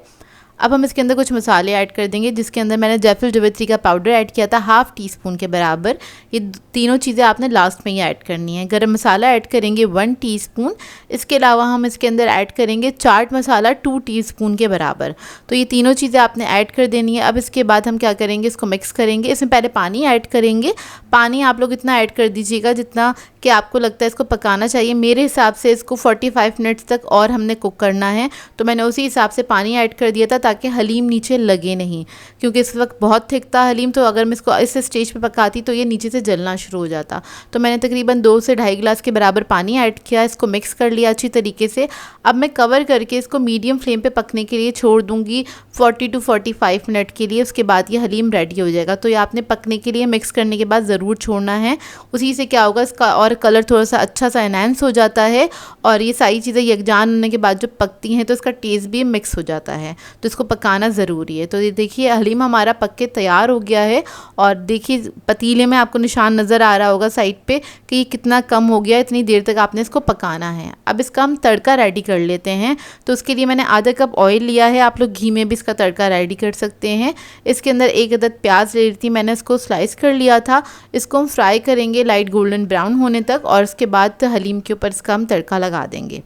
अब हम इसके अंदर कुछ मसाले ऐड कर देंगे, जिसके अंदर मैंने जायफल जावित्री का पाउडर ऐड किया था 1/2 टीस्पून के बराबर। ये तीनों चीज़ें आपने लास्ट में ही ऐड करनी है। गरम मसाला ऐड करेंगे 1 टीस्पून। इसके अलावा हम इसके अंदर ऐड करेंगे चाट मसाला 2 टीस्पून के बराबर। तो ये तीनों चीज़ें आपने ऐड कर देनी है। अब इसके बाद हम क्या करेंगे, इसको मिक्स करेंगे। इसमें पहले पानी ऐड करेंगे। पानी आप लोग इतना ऐड कर दीजिएगा जितना कि आपको लगता है इसको पकाना चाहिए। मेरे हिसाब से इसको 45 मिनट्स तक और हमने कुक करना है, तो मैंने उसी हिसाब से पानी ऐड कर दिया था ताकि हलीम नीचे लगे नहीं, क्योंकि इस वक्त बहुत थिक था हलीम, तो अगर मैं इसको इस स्टेज पे पकाती तो ये नीचे से जलना शुरू हो जाता। तो मैंने तकरीबन 2 से ढाई गिलास के बराबर पानी ऐड किया, इसको मिक्स कर लिया अच्छी तरीके से। अब मैं कवर करके इसको मीडियम फ्लेम पे पकने के लिए छोड़ दूँगी 40 to 45 मिनट के लिए। उसके बाद ये हलीम रेडी हो जाएगा। तो ये आपने पकने के लिए मिक्स करने के बाद ज़रूर छोड़ना है, उसी से क्या होगा, इसका और कलर थोड़ा सा अच्छा सा एनहांस हो जाता है और ये सारी चीज़ें यकजान होने के बाद जब पकती हैं तो इसका टेस्ट भी मिक्स हो जाता है। तो इसको पकाना ज़रूरी है। तो ये देखिए हलीम हमारा पक के तैयार हो गया है और देखिए पतीले में आपको निशान नज़र आ रहा होगा साइड पे कि कितना कम हो गया, इतनी देर तक आपने इसको पकाना है। अब इसका हम तड़का रेडी कर लेते हैं। तो उसके लिए मैंने आधा कप ऑयल लिया है, आप लोग घी में भी इसका तड़का रेडी कर सकते हैं। इसके अंदर 1 अदद प्याज ले ली थी, मैंने इसको स्लाइस कर लिया था। इसको हम फ्राई करेंगे लाइट गोल्डन ब्राउन होने तक और उसके बाद हलीम के ऊपर इसका हम तड़का लगा देंगे।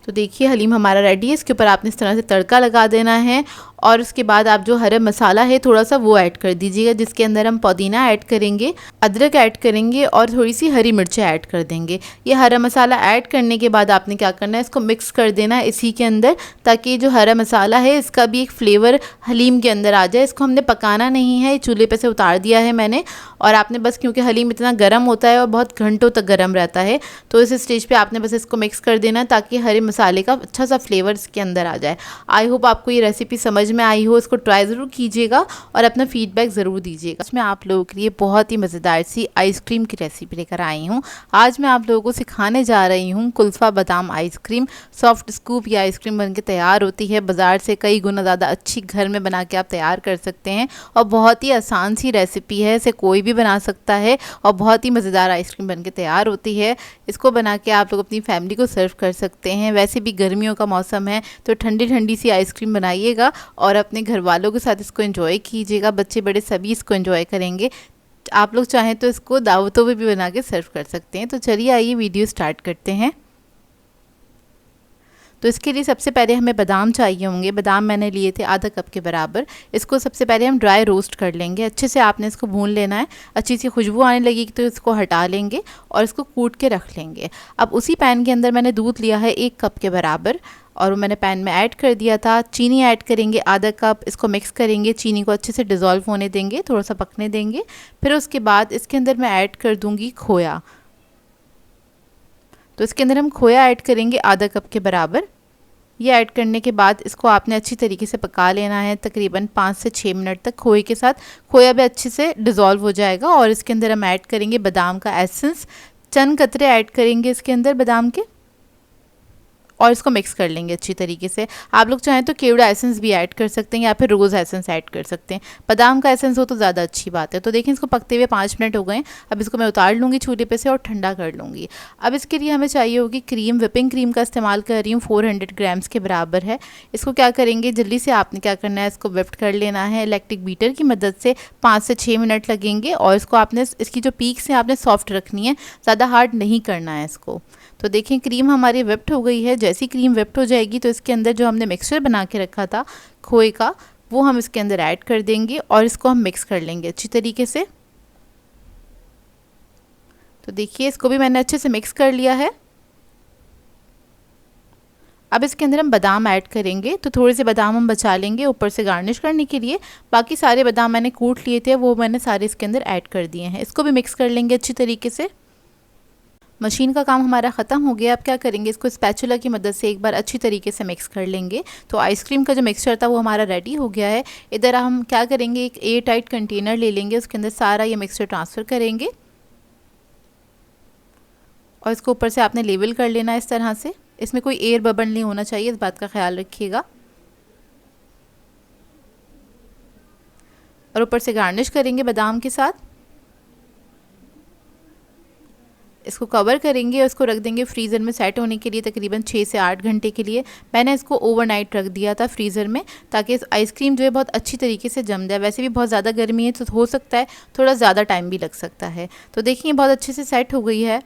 तो देखिए हलीम हमारा रेडी है, इसके ऊपर आपने इस तरह से तड़का लगा देना है और उसके बाद आप जो हरा मसाला है थोड़ा सा वो ऐड कर दीजिएगा, जिसके अंदर हम पुदीना ऐड करेंगे, अदरक ऐड करेंगे और थोड़ी सी हरी मिर्चें ऐड कर देंगे। ये हरा मसाला ऐड करने के बाद आपने क्या करना है, इसको मिक्स कर देना है इसी के अंदर, ताकि जो हरा मसाला है इसका भी एक फ्लेवर हलीम के अंदर आ जाए। इसको हमने पकाना नहीं है, चूल्हे पे से उतार दिया है मैंने। और आपने बस, क्योंकि हलीम इतना गर्म होता है और बहुत घंटों तक गर्म रहता है, तो इस स्टेज पे आपने बस इसको मिक्स कर देना ताकि हरे मसाले का अच्छा सा फ्लेवर इसके अंदर आ जाए। आई होप आपको ये रेसिपी समझ में आई हो। इसको ट्राई ज़रूर कीजिएगा और अपना फीडबैक ज़रूर दीजिएगा। आज मैं आप लोगों के लिए बहुत ही मज़ेदार सी आइसक्रीम की रेसिपी लेकर आई हूँ। आज मैं आप लोगों को सिखाने जा रही हूँ कुल्फ़ा बादाम आइसक्रीम। सॉफ्ट स्कूप ये आइसक्रीम बनके तैयार होती है, बाज़ार से कई गुना ज़्यादा अच्छी घर में बना के आप तैयार कर सकते हैं और बहुत ही आसान सी रेसिपी है, इसे कोई भी बना सकता है और बहुत ही मज़ेदार आइसक्रीम बनके तैयार होती है। इसको बना के आप लोग अपनी फैमिली को सर्व कर सकते हैं। वैसे भी गर्मियों का मौसम है तो ठंडी ठंडी सी आइसक्रीम बनाइएगा और अपने घर वालों के साथ इसको एंजॉय कीजिएगा। बच्चे बड़े सभी इसको एंजॉय करेंगे। आप लोग चाहें तो इसको दावतों में भी बना के सर्व कर सकते हैं। तो चलिए आइए वीडियो स्टार्ट करते हैं। तो इसके लिए सबसे पहले हमें बादाम चाहिए होंगे। बादाम मैंने लिए थे आधा कप के बराबर। इसको सबसे पहले हम ड्राई रोस्ट कर लेंगे। अच्छे से आपने इसको भून लेना है। अच्छी सी खुशबू आने लगेगी तो इसको हटा लेंगे और इसको कूट के रख लेंगे। अब उसी पैन के अंदर मैंने दूध लिया है 1 कप के बराबर और वो मैंने पैन में ऐड कर दिया था। चीनी ऐड करेंगे आधा कप, इसको मिक्स करेंगे। चीनी को अच्छे से डिज़ोल्व होने देंगे, थोड़ा सा पकने देंगे। फिर उसके बाद इसके अंदर मैं ऐड कर दूँगी खोया। तो इसके अंदर हम खोया ऐड करेंगे आधा कप के बराबर। ये ऐड करने के बाद इसको आपने अच्छी तरीके से पका लेना है, तकरीबन 5 से 6 मिनट तक खोए के साथ। खोया भी अच्छे से डिज़ोल्व हो जाएगा और इसके अंदर हम ऐड करेंगे बादाम का एसेंस। चंद कतरे ऐड करेंगे इसके अंदर बादाम के और इसको मिक्स कर लेंगे अच्छी तरीके से। आप लोग चाहें तो केवड़ा एसेंस भी ऐड कर सकते हैं या फिर रोज़ एसेंस ऐड कर सकते हैं। बादाम का एसेंस हो तो ज़्यादा अच्छी बात है। तो देखिए इसको पकते हुए 5 मिनट हो गए। अब इसको मैं उतार लूँगी चूल्हे पे से और ठंडा कर लूँगी। अब इसके लिए हमें चाहिए होगी क्रीम। विपिंग क्रीम का इस्तेमाल कर रही हूँ, 400 ग्राम्स के बराबर है। इसको क्या करेंगे, जल्दी से आपने क्या करना है, इसको विप्ट कर लेना है इलेक्ट्रिक बीटर की मदद से। 5 से 6 मिनट लगेंगे और इसको आपने, इसकी जो पीक्स हैं आपने सॉफ्ट रखनी है, ज़्यादा हार्ड नहीं करना है इसको। तो देखें क्रीम हमारी विप्ट हो गई है। जैसी क्रीम विप्ट हो जाएगी तो इसके अंदर जो हमने मिक्सचर बना के रखा था खोए का, वो हम इसके अंदर ऐड कर देंगे और इसको हम मिक्स कर लेंगे अच्छी तरीके से। तो देखिए इसको भी मैंने अच्छे से मिक्स कर लिया है। अब इसके अंदर हम बादाम ऐड करेंगे। तो थोड़े से बादाम हम बचा लेंगे ऊपर से गार्निश करने के लिए। बाकी सारे बादाम मैंने कूट लिए थे, वो मैंने सारे इसके अंदर ऐड कर दिए हैं। इसको भी मिक्स कर लेंगे अच्छी तरीके से। मशीन का काम हमारा ख़त्म हो गया। अब क्या करेंगे, इसको स्पैचुला की मदद से एक बार अच्छी तरीके से मिक्स कर लेंगे। तो आइसक्रीम का जो मिक्सचर था वो हमारा रेडी हो गया है। इधर हम क्या करेंगे, एक एयर टाइट कंटेनर ले लेंगे, उसके अंदर सारा ये मिक्सचर ट्रांसफ़र करेंगे और इसको ऊपर से आपने लेवल कर लेना है इस तरह से। इसमें कोई एयर बबल नहीं होना चाहिए, इस बात का ख्याल रखिएगा। और ऊपर से गार्निश करेंगे बादाम के साथ। इसको कवर करेंगे और इसको रख देंगे फ्रीज़र में सेट होने के लिए तकरीबन 6 से 8 घंटे के लिए। मैंने इसको ओवरनाइट रख दिया था फ्रीज़र में, ताकि आइसक्रीम जो है बहुत अच्छी तरीके से जम जाए। वैसे भी बहुत ज़्यादा गर्मी है तो हो सकता है थोड़ा ज़्यादा टाइम भी लग सकता है। तो देखिए बहुत अच्छे से सेट हो गई है।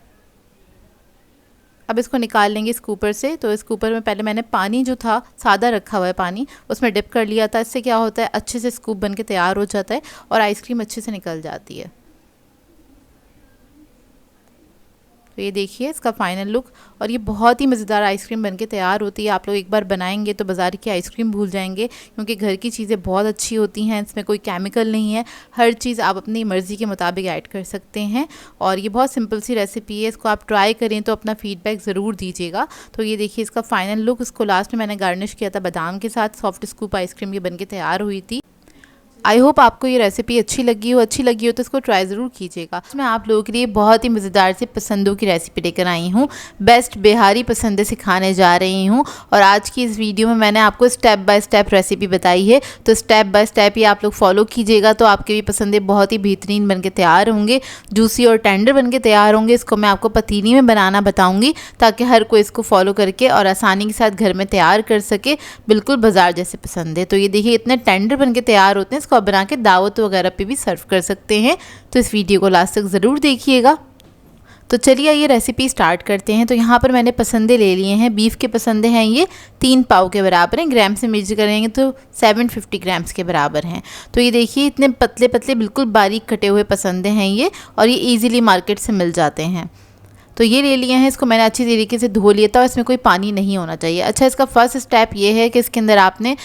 अब इसको निकाल लेंगे इस कुकर से। तो इस कुकर में पहले मैंने पानी जो था सादा रखा हुआ है पानी, उसमें डिप कर लिया था। इससे क्या होता है, अच्छे से स्कूप बन के तैयार हो जाता है और आइसक्रीम अच्छे से निकल जाती है। तो ये देखिए इसका फाइनल लुक, और ये बहुत ही मज़ेदार आइसक्रीम बनके तैयार होती है। आप लोग एक बार बनाएंगे तो बाज़ार की आइसक्रीम भूल जाएंगे, क्योंकि घर की चीज़ें बहुत अच्छी होती हैं। इसमें कोई केमिकल नहीं है, हर चीज़ आप अपनी मर्ज़ी के मुताबिक ऐड कर सकते हैं। और ये बहुत सिंपल सी रेसिपी है, इसको आप ट्राई करें तो अपना फ़ीडबैक ज़रूर दीजिएगा। तो ये देखिए इसका फ़ाइनल लुक। इसको लास्ट में मैंने गार्निश किया था बादाम के साथ। सॉफ्ट स्कूप आइसक्रीम ये बनके तैयार हुई थी। आई होप आपको ये रेसिपी अच्छी लगी हो तो इसको ट्राई ज़रूर कीजिएगा। मैं आप लोगों के लिए बहुत ही मज़ेदार से पसंदों की रेसिपी लेकर आई हूँ। बेस्ट बिहारी पसंदें सिखाने जा रही हूँ और आज की इस वीडियो में मैंने आपको स्टेप बाय स्टेप रेसिपी बताई है। तो स्टेप बाय स्टेप ये आप लोग फॉलो कीजिएगा तो आपके भी पसंदें बहुत ही बेहतरीन बन के तैयार होंगे, जूसी और टेंडर बन के तैयार होंगे। इसको मैं आपको पतीली में बनाना बताऊँगी ताकि हर कोई इसको फॉलो करके और आसानी के साथ घर में तैयार कर सके। बिल्कुल बाजार जैसे पसंद है। तो ये देखिए इतने टेंडर बन के तैयार होते हैं, इसको आप बना के दावत वगैरह पे भी सर्व कर सकते हैं। तो इस वीडियो को लास्ट तक ज़रूर देखिएगा। तो चलिए ये रेसिपी स्टार्ट करते हैं। तो यहाँ पर मैंने पसंदे ले लिए हैं, बीफ के पसंदे हैं ये 3 पाव के बराबर हैं। ग्राम से मेजर करेंगे तो 750 ग्राम्स के बराबर हैं। तो ये देखिए इतने पतले पतले बिल्कुल बारीक कटे हुए पसंदे हैं ये, और ये ईजिली मार्केट से मिल जाते हैं। तो ये ले लिए हैं, इसको मैंने अच्छी तरीके से धो लिया था और इसमें कोई पानी नहीं होना चाहिए। अच्छा, इसका फर्स्ट स्टेप ये है कि इसके अंदर आपने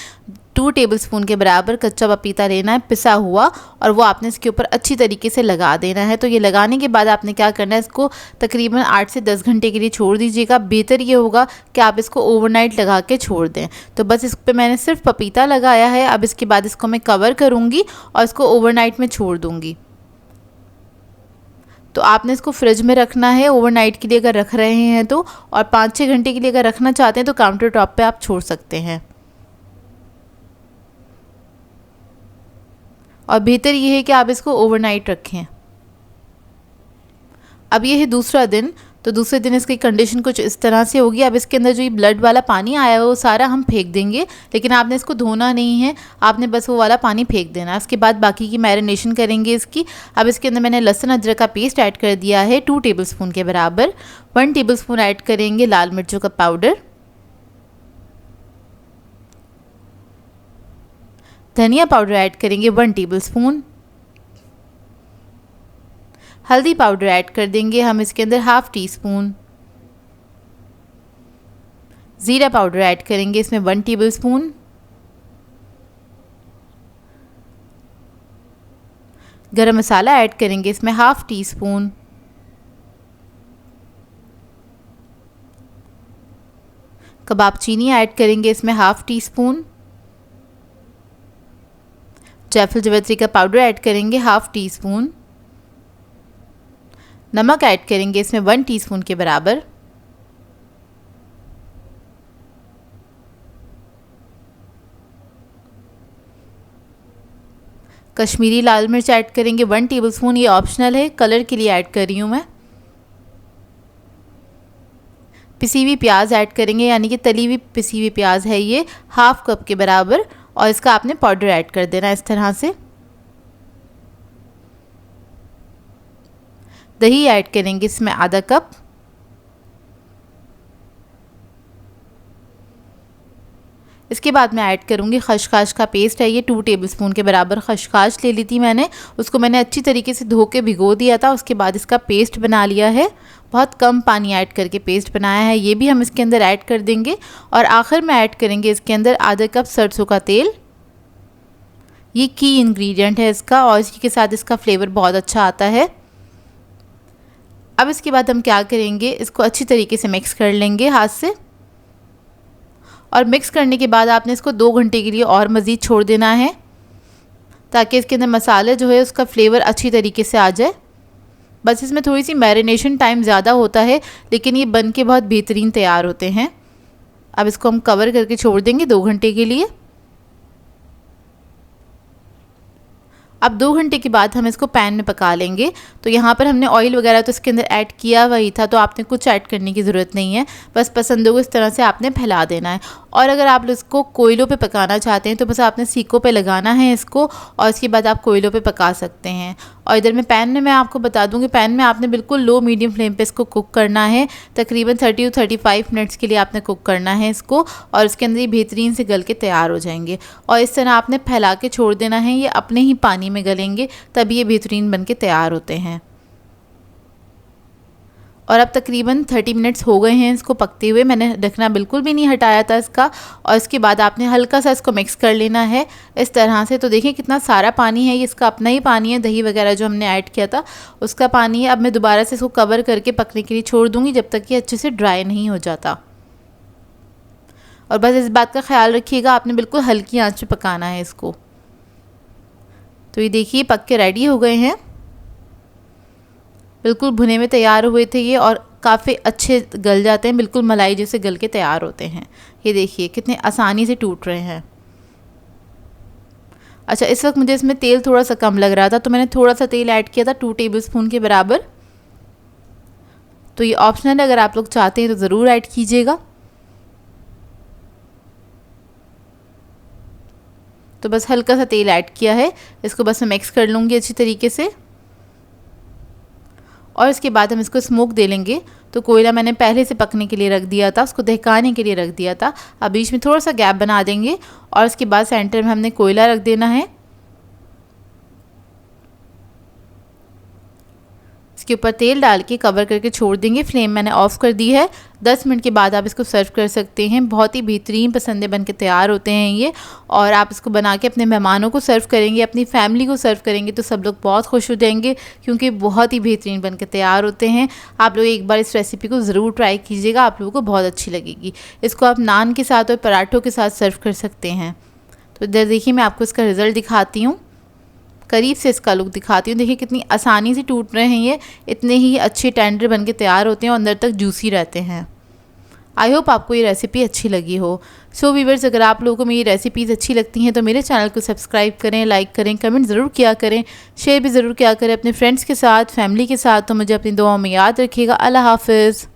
2 टेबलस्पून के बराबर कच्चा पपीता लेना है, पिसा हुआ, और वो आपने इसके ऊपर अच्छी तरीके से लगा देना है। तो ये लगाने के बाद आपने क्या करना है, इसको तकरीबन 8 से 10 घंटे के लिए छोड़ दीजिएगा। बेहतर ये होगा कि आप इसको ओवरनाइट लगा के छोड़ दें। तो बस इस पर मैंने सिर्फ पपीता लगाया है। अब इसके बाद इसको मैं कवर करूँगी और इसको ओवरनाइट में छोड़ दूँगी। तो आपने इसको फ्रिज में रखना है ओवरनाइट के लिए अगर रख रहे हैं तो, और 5-6 घंटे के लिए अगर रखना चाहते हैं तो काउंटर टॉप पे आप छोड़ सकते हैं। और बेहतर ये है कि आप इसको ओवरनाइट रखें। अब ये है दूसरा दिन। तो दूसरे दिन इसकी कंडीशन कुछ इस तरह से होगी। अब इसके अंदर जो ये ब्लड वाला पानी आया है वो सारा हम फेंक देंगे, लेकिन आपने इसको धोना नहीं है, आपने बस वो वाला पानी फेंक देना है। उसके बाद बाकी की मैरिनेशन करेंगे इसकी। अब इसके अंदर मैंने लहसुन अदरक का पेस्ट ऐड कर दिया है 2 टेबलस्पून के बराबर। 1 टेबलस्पून ऐड करेंगे लाल मिर्चों का पाउडर। धनिया पाउडर ऐड करेंगे 1 टेबलस्पून। हल्दी पाउडर ऐड कर देंगे हम इसके अंदर 1/2 टीस्पून। ज़ीरा पाउडर ऐड करेंगे इसमें 1 टेबलस्पून। गरम मसाला ऐड करेंगे इसमें 1/2 टीस्पून। कबाब चीनी ऐड करेंगे इसमें 1/2 टीस्पून। जायफल जवित्री का पाउडर ऐड करेंगे 1/2 टीस्पून। नमक ऐड करेंगे इसमें 1 टीस्पून के बराबर। कश्मीरी लाल मिर्च ऐड करेंगे 1 टेबलस्पून, ये ऑप्शनल है, कलर के लिए ऐड कर रही हूँ मैं। पिसी हुई प्याज ऐड करेंगे, यानी कि तली हुई पिसी हुई प्याज है ये 1/2 कप के बराबर, और इसका आपने पाउडर ऐड कर देना इस तरह से। दही ऐड करेंगे इसमें आधा कप। इसके बाद मैं ऐड करूँगी खसखस का पेस्ट है ये 2 टेबलस्पून के बराबर खसखस ले ली थी मैंने, उसको मैंने अच्छी तरीके से धो के भिगो दिया था। उसके बाद इसका पेस्ट बना लिया है, बहुत कम पानी ऐड करके पेस्ट बनाया है, ये भी हम इसके अंदर ऐड कर देंगे। और आखिर में ऐड करेंगे इसके अंदर आधा कप सरसों का तेल, ये की इंग्रेडिएंट है इसका, और इसी के साथ इसका फ्लेवर बहुत अच्छा आता है। अब इसके बाद हम क्या करेंगे, इसको अच्छी तरीके से मिक्स कर लेंगे हाथ से, और मिक्स करने के बाद आपने इसको 2 घंटे के लिए और मज़ीद छोड़ देना है, ताकि इसके अंदर मसाले जो है उसका फ्लेवर अच्छी तरीके से आ जाए। बस इसमें थोड़ी सी मैरिनेशन टाइम ज़्यादा होता है, लेकिन ये बन के बहुत बेहतरीन तैयार होते हैं। अब इसको हम कवर करके छोड़ देंगे 2 घंटे के लिए। अब 2 घंटे के बाद हम इसको पैन में पका लेंगे। तो यहाँ पर हमने ऑयल वगैरह तो इसके अंदर ऐड किया हुआ ही था, तो आपने कुछ ऐड करने की ज़रूरत नहीं है, बस पसंदों को इस तरह से आपने फैला देना है। और अगर आप इसको कोयलों पे पकाना चाहते हैं तो बस आपने सीकों पे लगाना है इसको, और इसके बाद आप कोयलों पे पका सकते हैं। और इधर में पैन में मैं आपको बता दूँ कि पैन में आपने बिल्कुल लो मीडियम फ्लेम पे इसको कुक करना है, तकरीबन 30 से 35 मिनट्स के लिए आपने कुक करना है इसको, और इसके अंदर ये बेहतरीन से गल के तैयार हो जाएंगे। और इस तरह आपने फैला के छोड़ देना है, ये अपने ही पानी में गलेंगे, तभी ये बेहतरीन बन के तैयार होते हैं। और अब तकरीबन 30 मिनट्स हो गए हैं इसको पकते हुए, मैंने ढकना बिल्कुल भी नहीं हटाया था इसका। और इसके बाद आपने हल्का सा इसको मिक्स कर लेना है इस तरह से। तो देखिए कितना सारा पानी है, ये इसका अपना ही पानी है, दही वगैरह जो हमने ऐड किया था उसका पानी है। अब मैं दोबारा से इसको कवर करके पकने के लिए छोड़ दूँगी जब तक ये अच्छे से ड्राई नहीं हो जाता। और बस इस बात का ख्याल रखिएगा, आपने बिल्कुल हल्की आँच पे पकाना है इसको। तो ये देखिए पक के रेडी हो गए हैं, बिल्कुल भुने में तैयार हुए थे ये, और काफ़ी अच्छे गल जाते हैं, बिल्कुल मलाई जैसे गल के तैयार होते हैं। ये देखिए कितने आसानी से टूट रहे हैं। अच्छा, इस वक्त मुझे इसमें तेल थोड़ा सा कम लग रहा था, तो मैंने थोड़ा सा तेल ऐड किया था 2 टेबलस्पून के बराबर। तो ये ऑप्शनल है, अगर आप लोग चाहते हैं तो ज़रूर ऐड कीजिएगा। तो बस हल्का सा तेल ऐड किया है, इसको बस मैं मिक्स कर लूँगी अच्छी तरीके से। और इसके बाद हम इसको स्मोक दे लेंगे। तो कोयला मैंने पहले से पकने के लिए रख दिया था, उसको दहकाने के लिए रख दिया था। अब बीच में थोड़ा सा गैप बना देंगे और उसके बाद सेंटर में हमने कोयला रख देना है। इसके ऊपर तेल डाल के कवर करके छोड़ देंगे। फ्लेम मैंने ऑफ़ कर दी है। 10 मिनट के बाद आप इसको सर्व कर सकते हैं। बहुत ही बेहतरीन पसंदे बन के तैयार होते हैं ये, और आप इसको बना के अपने मेहमानों को सर्व करेंगे, अपनी फैमिली को सर्व करेंगे तो सब लोग बहुत खुश हो जाएंगे, क्योंकि बहुत ही बेहतरीन बन के तैयार होते हैं। आप लोग एक बार इस रेसिपी को ज़रूर ट्राई कीजिएगा, आप लोगों को बहुत अच्छी लगेगी। इसको आप नान के साथ और पराठों के साथ सर्व कर सकते हैं। तो इधर देखिए मैं आपको इसका रिज़ल्ट दिखाती हूँ, करीब से इसका लुक दिखाती हूँ। देखिए कितनी आसानी से टूट रहे हैं ये, इतने ही अच्छे टेंडर बन के तैयार होते हैं और अंदर तक जूसी रहते हैं। आई होप आपको ये रेसिपी अच्छी लगी हो। सो व्यूअर्स, अगर आप लोगों को मेरी रेसिपीज़ अच्छी लगती हैं तो मेरे चैनल को सब्सक्राइब करें, लाइक करें, कमेंट ज़रूर किया करें, शेयर भी ज़रूर किया करें अपने फ्रेंड्स के साथ, फैमिली के साथ। तो मुझे अपनी दुआओं में याद रखिएगा। अल्लाह हाफ़िज़।